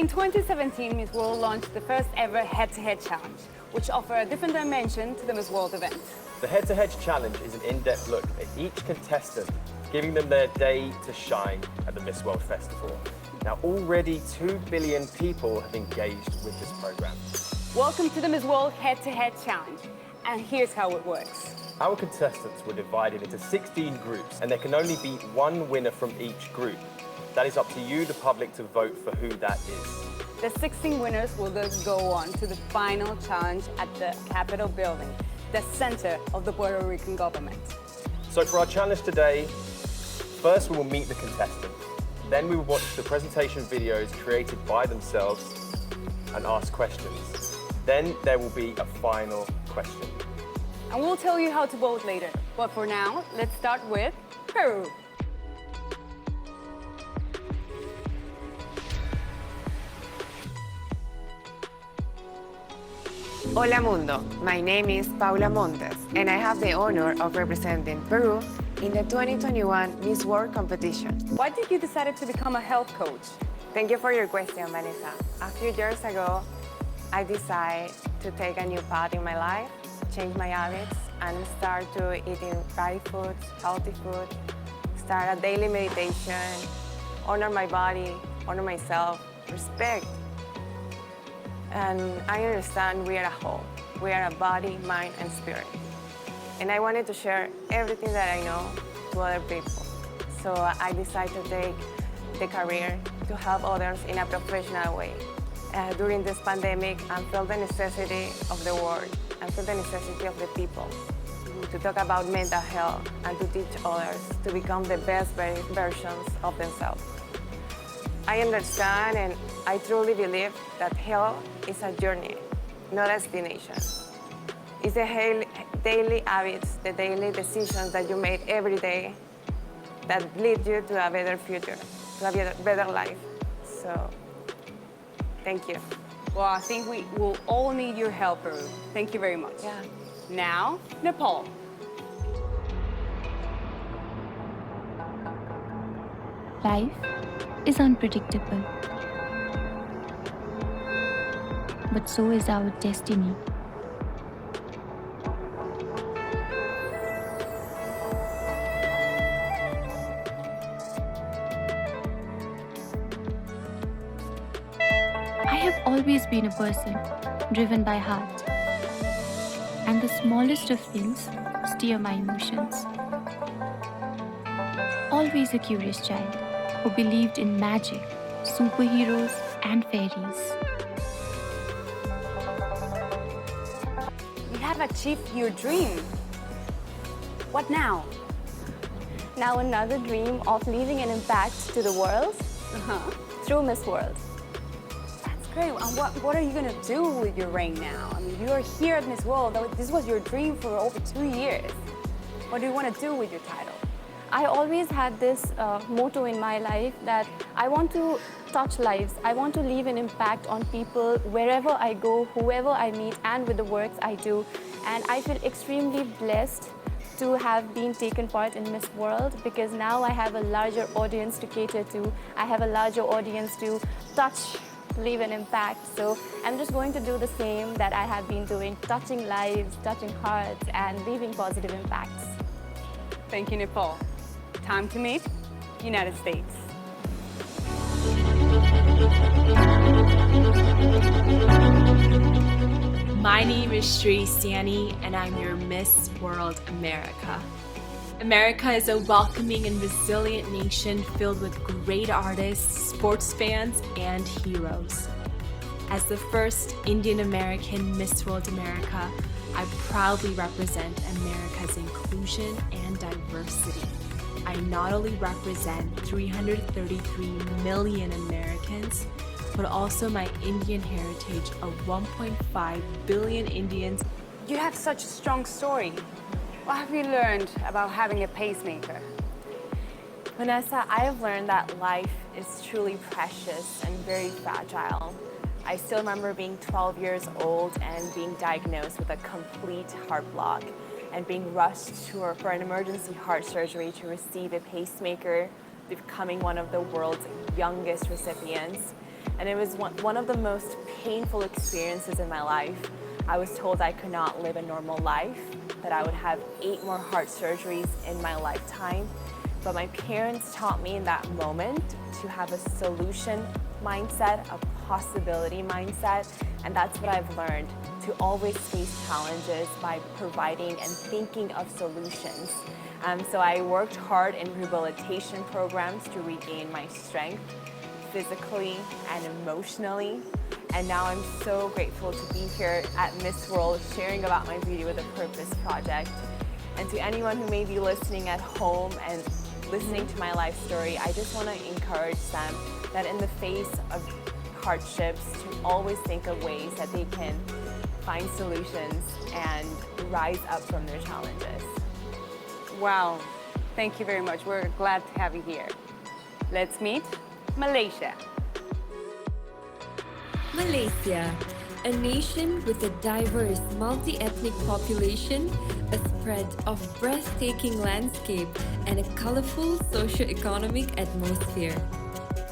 In 2017, Miss World launched the first ever head-to-head challenge, which offered a different dimension to the Miss World event. The head-to-head challenge is an in-depth look at each contestant, giving them their day to shine at the Miss World Festival. Now, already 2 billion people have engaged with this program. Welcome to the Miss World Head-to-Head Challenge, and here's how it works. Our contestants were divided into 16 groups, and there can only be one winner from each group. That is up to you, the public, to vote for who that is. The 16 winners will then go on to the final challenge at the Capitol building, the center of the Puerto Rican government. So for our challenge today, first we will meet the contestants. Then we will watch the presentation videos created by themselves and ask questions. Then there will be a final question. And we'll tell you how to vote later. But for now, let's start with Peru. Hola Mundo, my name is Paula Montes and I have the honor of representing Peru in the 2021 Miss World competition. Why did you decide to become a health coach? Thank you for your question, Vanessa. A few years ago, I decided to take a new path in my life, change my habits, and start to eating right food, healthy food, start a daily meditation, honor my body, honor myself, respect. And I understand we are a whole. We are a body, mind, and spirit. And I wanted to share everything that I know to other people. So I decided to take the career to help others in a professional way. During this pandemic, I felt the necessity of the world and felt the necessity of the people to talk about mental health and to teach others to become the best versions of themselves. I understand and I truly believe that health is a journey, not a destination. It's the daily habits, the daily decisions that you make every day that lead you to a better future, to a better life. So, thank you. Well, I think we will all need your help, Peru. Thank you very much. Yeah. Now, Nepal. Life is unpredictable, but so is our destiny. I have always been a person driven by heart, and the smallest of things steer my emotions. Always a curious child who believed in magic, superheroes, and fairies. You have achieved your dream. What now? Now another dream of leaving an impact to the world through Miss World. That's great. And what are you going to do with your reign now? I mean, you are here at Miss World. This was your dream for over 2 years. What do you want to do with your title? I always had this motto in my life that I want to touch lives. I want to leave an impact on people wherever I go, whoever I meet, and with the works I do. And I feel extremely blessed to have been taken part in Miss World because now I have a larger audience to cater to. I have a larger audience to touch, leave an impact. So I'm just going to do the same that I have been doing, touching lives, touching hearts, and leaving positive impacts. Thank you, Nepal. Time to meet United States. My name is Sri Sani, and I'm your Miss World America. America is a welcoming and resilient nation filled with great artists, sports fans, and heroes. As the first Indian American Miss World America, I proudly represent America's inclusion and diversity. I not only represent 333 million Americans, but also my Indian heritage of 1.5 billion Indians. You have such a strong story. What have you learned about having a pacemaker? Vanessa, I have learned that life is truly precious and very fragile. I still remember being 12 years old and being diagnosed with a complete heart block and being rushed for an emergency heart surgery to receive a pacemaker, becoming one of the world's youngest recipients. And it was one of the most painful experiences in my life. I was told I could not live a normal life, that I would have 8 more heart surgeries in my lifetime. But my parents taught me in that moment to have a solution mindset, a possibility mindset, and that's what I've learned, to always face challenges by providing and thinking of solutions. So I worked hard in rehabilitation programs to regain my strength physically and emotionally. And now I'm so grateful to be here at Miss World sharing about my Beauty with a Purpose project. And to anyone who may be listening at home and listening to my life story, I just want to encourage them that in the face of hardships, to always think of ways that they can find solutions and rise up from their challenges. Wow, thank you very much. We're glad to have you here. Let's meet Malaysia. Malaysia, a nation with a diverse multi-ethnic population, a spread of breathtaking landscape, and a colorful socio-economic atmosphere.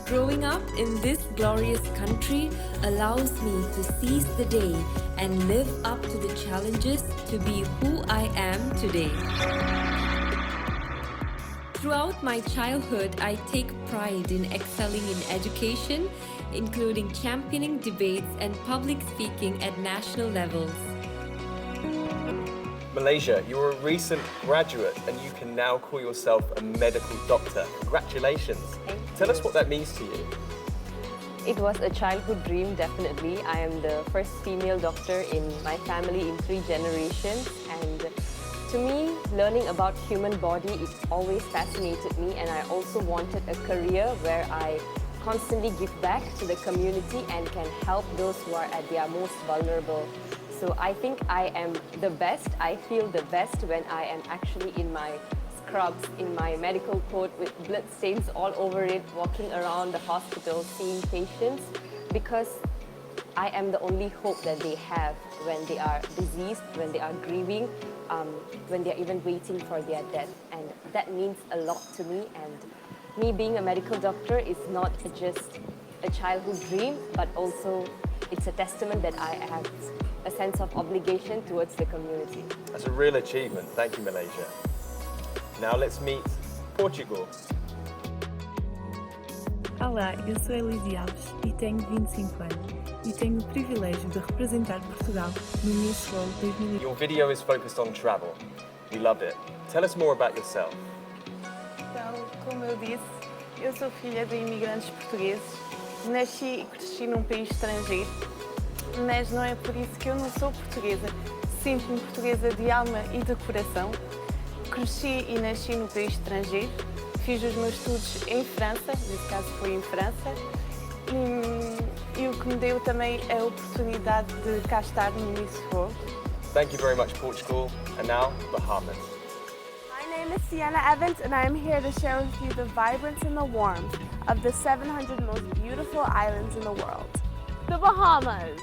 Growing up in this glorious country allows me to seize the day and live up to the challenges to be who I am today. Throughout my childhood, I take pride in excelling in education, including championing debates and public speaking at national levels. Malaysia, you're a recent graduate and you can now call yourself a medical doctor. Congratulations. Tell us what that means to you. It was a childhood dream, definitely. I am the first female doctor in my family in 3 generations, and to me, learning about human body, it always fascinated me, and I also wanted a career where I constantly give back to the community and can help those who are at their most vulnerable. So I think I am the best. I feel the best when I am actually in my scrubs, in my medical coat with blood stains all over it, walking around the hospital, seeing patients, because I am the only hope that they have when they are diseased, when they are grieving, when they are even waiting for their death. And that means a lot to me. And me being a medical doctor is not just a childhood dream, but also it's a testament that I have a sense of obligation towards the community. That's a real achievement. Thank you, Malaysia. Now let's meet Portugal. Olá, eu sou a Elise Alves e tenho 25 anos e tenho o privilégio de representar Portugal no Miss World 2020. Your video is focused on travel. We love it. Tell us more about yourself. Então, como eu disse, eu sou filha de imigrantes portugueses. Nasci e cresci num país estrangeiro, mas não é por isso que eu não sou portuguesa. Sinto-me portuguesa de alma e de coração. Cresci e nasci no país estrangeiro. Fiz os meus estudos em França, nesse caso foi em França. E o que me deu também a oportunidade de cá estar no Miss World. Thank you very much, Portugal. And now, Bahamas. My name is Sienna Evans, and I am here to share with you the vibrance and the warmth of the 700 most beautiful islands in the world. The Bahamas.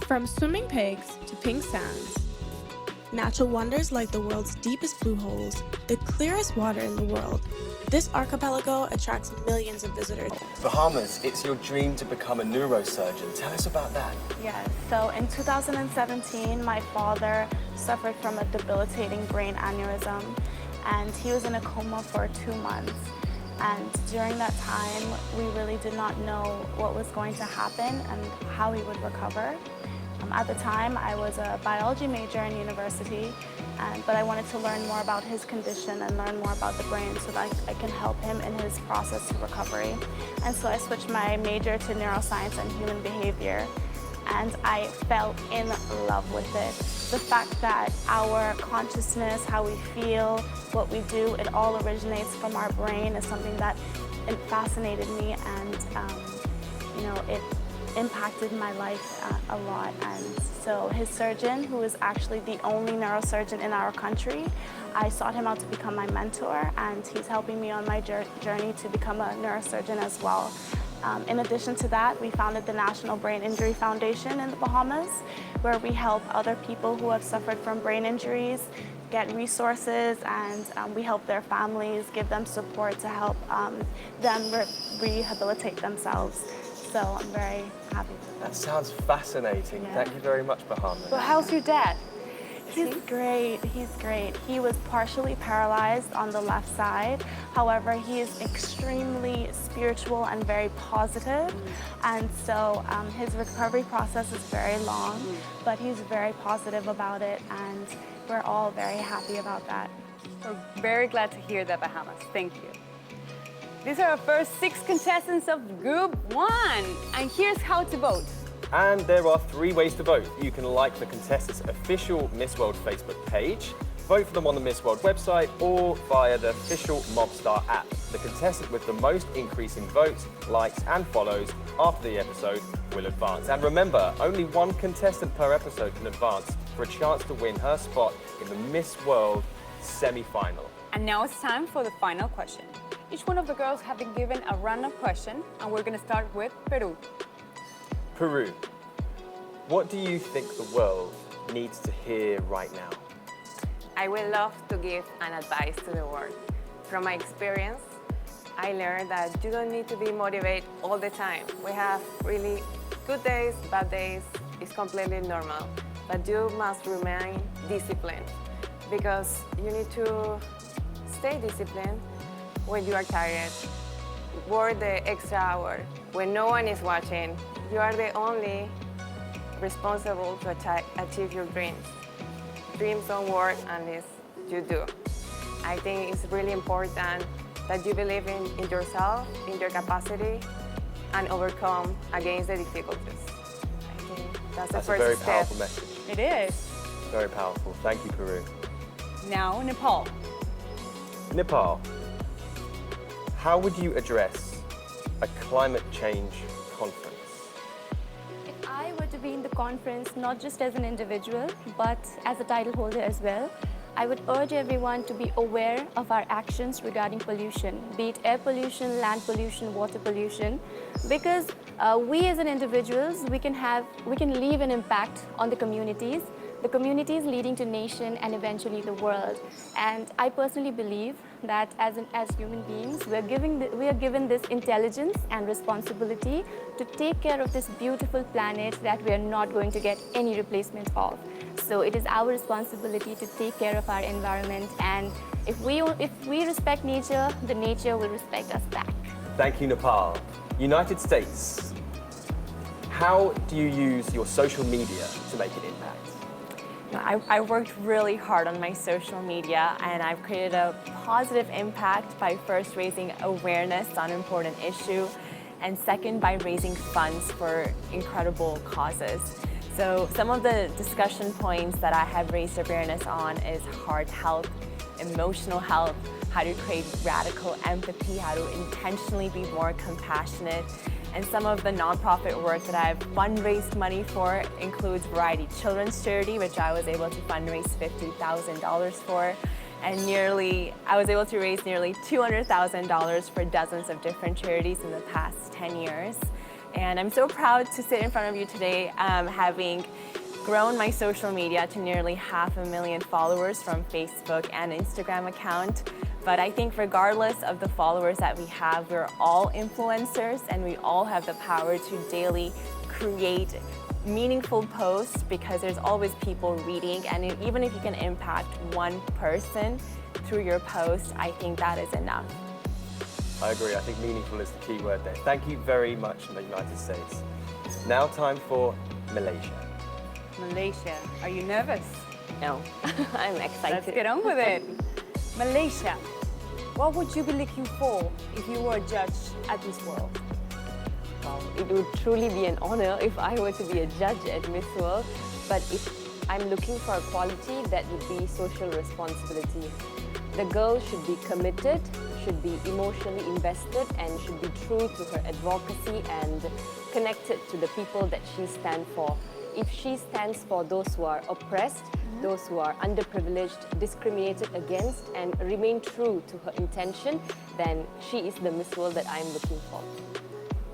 From swimming pigs to pink sands, natural wonders like the world's deepest blue holes, the clearest water in the world, this archipelago attracts millions of visitors. Bahamas, it's your dream to become a neurosurgeon. Tell us about that. Yes, so in 2017, my father suffered from a debilitating brain aneurysm, and he was in a coma for 2 months. And during that time, we really did not know what was going to happen and how he would recover. At the time, I was a biology major in university, but I wanted to learn more about his condition and learn more about the brain so that I can help him in his process to recovery. And so I switched my major to neuroscience and human behavior, and I fell in love with it. The fact that our consciousness, how we feel, what we do, it all originates from our brain is something that it fascinated me, and it impacted my life a lot. And so his surgeon, who is actually the only neurosurgeon in our country, I sought him out to become my mentor, and he's helping me on my journey to become a neurosurgeon as well. In addition to that, we founded the National Brain Injury Foundation in the Bahamas, where we help other people who have suffered from brain injuries get resources, and we help their families, give them support to help them rehabilitate themselves. So I'm very happy for That this. sounds fascinating. Yeah. Thank you very much, Bahama. But how's your dad? He's great. He's great. He was partially paralyzed on the left side. However, he is extremely spiritual and very positive. And so his recovery process is very long, but he's very positive about it. And we're all very happy about that. We're very glad to hear that, Bahamas. Thank you. These are our first 6 contestants of Group 1. And here's how to vote. And there are 3 ways to vote. You can like the contestants' official Miss World Facebook page, vote for them on the Miss World website, or via the official Mobstar app. The contestant with the most increase in votes, likes, and follows after the episode will advance. And remember, only 1 contestant per episode can advance for a chance to win her spot in the Miss World semi-final. And now it's time for the final question. Each one of the girls have been given a random question, and we're going to start with Peru. Peru, what do you think the world needs to hear right now? I would love to give an advice to the world. From my experience, I learned that you don't need to be motivated all the time. We have really good days, bad days. It's completely normal. But you must remain disciplined because you need to stay disciplined when you are tired. Work the extra hour. When no one is watching, you are the only responsible to achieve your dreams. Dreams don't work unless you do. I think it's really important that you believe in yourself, in your capacity, and overcome against the difficulties. I think that's the a first very step. powerful message. It is. Very powerful. Thank you, Peru. Now, Nepal. Nepal, how would you address a climate change conference? If I were to be in the conference, not just as an individual, but as a title holder as well, I would urge everyone to be aware of our actions regarding pollution, be it air pollution, land pollution, water pollution, because we as an individuals, we can leave an impact on the communities leading to nation and eventually the world. And I personally believe that as human beings, we are given this intelligence and responsibility to take care of this beautiful planet that we are not going to get any replacement of. So it is our responsibility to take care of our environment, and if we respect nature, the nature will respect us back. Thank you, Nepal. United States, how do you use your social media to make an impact? I worked really hard on my social media, and I've created a positive impact by first raising awareness on an important issue, and second by raising funds for incredible causes. So some of the discussion points that I have raised awareness on is heart health, emotional health, how to create radical empathy, how to intentionally be more compassionate. And some of the nonprofit work that I've fundraised money for includes Variety Children's Charity, which I was able to fundraise $50,000 for. And I was able to raise nearly $200,000 for dozens of different charities in the past 10 years. And I'm so proud to sit in front of you today, having grown my social media to nearly 500,000 followers from Facebook and Instagram account. But I think regardless of the followers that we have, we're all influencers, and we all have the power to daily create meaningful posts, because there's always people reading, and even if you can impact one person through your post, I think that is enough. I agree. I think meaningful is the key word there. Thank you very much, in the United States. Now time for Malaysia. Malaysia, are you nervous? No, I'm excited. Let's get on with it. Malaysia, what would you be looking for if you were a judge at Miss World? Wow, it would truly be an honor if I were to be a judge at Miss World, but if I'm looking for a quality, that would be social responsibility. The girl should be committed, should be emotionally invested, and should be true to her advocacy and connected to the people that she stands for. If she stands for those who are oppressed, those who are underprivileged, discriminated against, and remain true to her intention, then she is the Miss World that I'm looking for.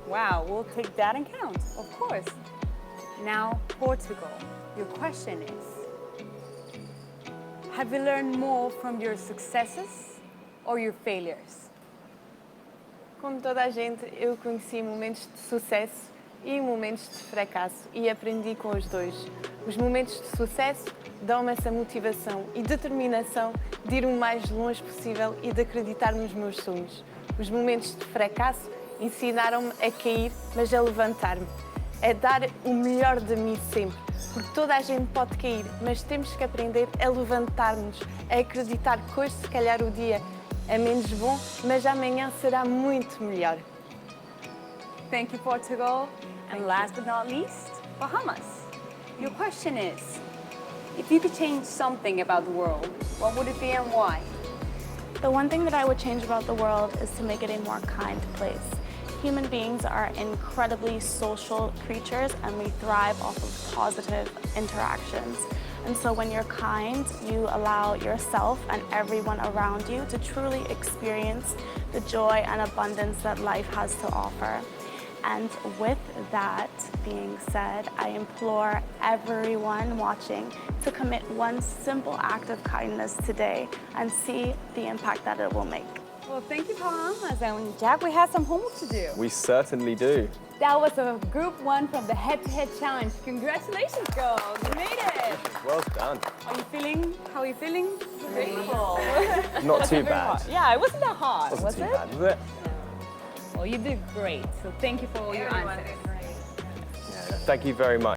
Wow, we'll take that into account, of course. Now, Portugal, your question is, have you learned more from your successes or your failures? Como toda a gente, eu conheci momentos de sucesso e momentos de fracasso e aprendi com os dois. Os momentos de sucesso dão-me essa motivação e determinação de ir o mais longe possível e de acreditar nos meus sonhos. Os momentos de fracasso ensinaram-me a cair, mas a levantar-me. É dar o melhor de mim sempre, porque toda a gente pode cair, mas temos que aprender a levantar-nos, a acreditar que hoje, se calhar, o dia é menos bom, mas amanhã será muito melhor. Thank you, Portugal. And last but not least, Bahamas. Your question is, if you could change something about the world, what would it be and why? The one thing that I would change about the world is to make it a more kind place. Human beings are incredibly social creatures and we thrive off of positive interactions. And so when you're kind, you allow yourself and everyone around you to truly experience the joy and abundance that life has to offer. And with that being said, I implore everyone watching to commit one simple act of kindness today and see the impact that it will make. Well, thank you, Bahamas. And Jack, we have some homework to do. We certainly do. That was a group 1 from the head-to-head challenge. Congratulations, girls. You made it. Well done. Are you feeling, how are you feeling? Grateful. Not too bad. Yeah, it wasn't that hard, Wasn't was too it? bad, was it? Well, you did great. So thank you for all your answers. Yeah, thank you very much.